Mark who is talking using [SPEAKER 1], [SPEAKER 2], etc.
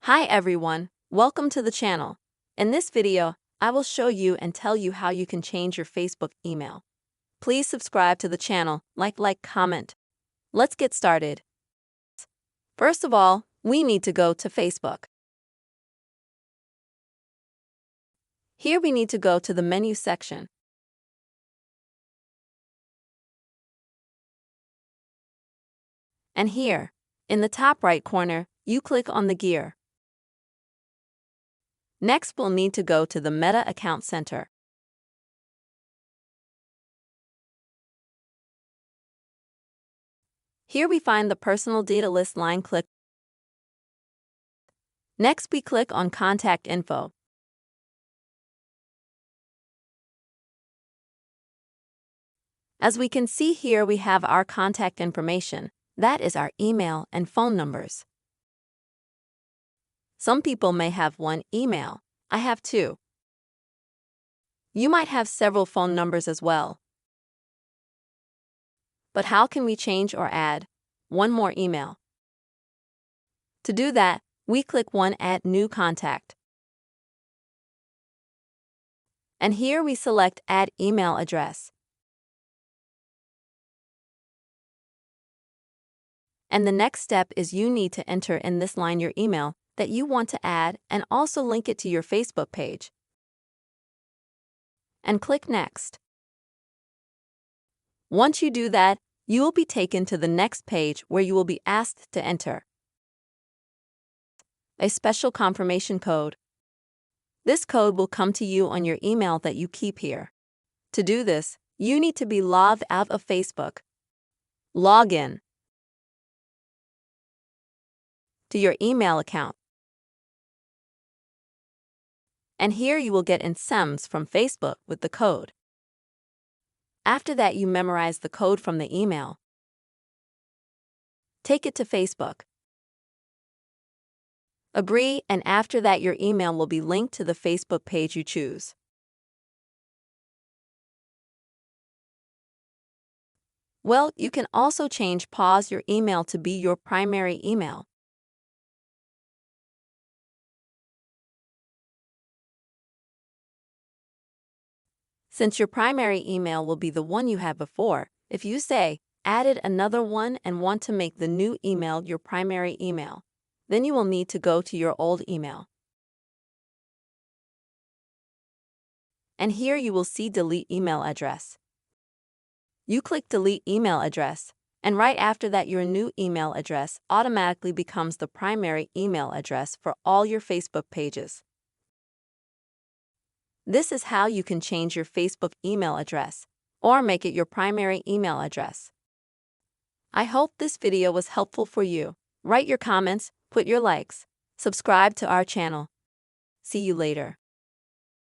[SPEAKER 1] Hi everyone, welcome to the channel. In this video, I will show you and tell you how you can change your Facebook email. Please subscribe to the channel, comment. Let's get started. First of all, we need to go to Facebook. Here we need to go to the menu section. And here, in the top right corner, you click on the gear. Next, we'll need to go to the Meta Account Center. Here we find the Personal Data List line. Click. Next, we click on Contact Info. As we can see here, we have our contact information. That is our email and phone numbers. Some people may have one email. I have two. You might have several phone numbers as well. But how can we change or add one more email? To do that, we click Add New Contact. And here we select Add Email Address. And the next step is you need to enter in this line your email that you want to add and also link it to your Facebook page. And click Next. Once you do that, you will be taken to the next page where you will be asked to enter a special confirmation code. This code will come to you on your email that you keep here. To do this, you need to be logged out of Facebook. Log in to your email account. And here you will get SMS from Facebook with the code. After that, you memorize the code from the email. Take it to Facebook. Agree, and after that your email will be linked to the Facebook page you choose. Well, you can also pause your email to be your primary email. Since your primary email will be the one you had before, if you say, added another one and want to make the new email your primary email, then you will need to go to your old email. And here you will see Delete Email Address. You click Delete Email Address, and right after that your new email address automatically becomes the primary email address for all your Facebook pages. This is how you can change your Facebook email address or make it your primary email address. I hope this video was helpful for you. Write your comments, put your likes, subscribe to our channel. See you later.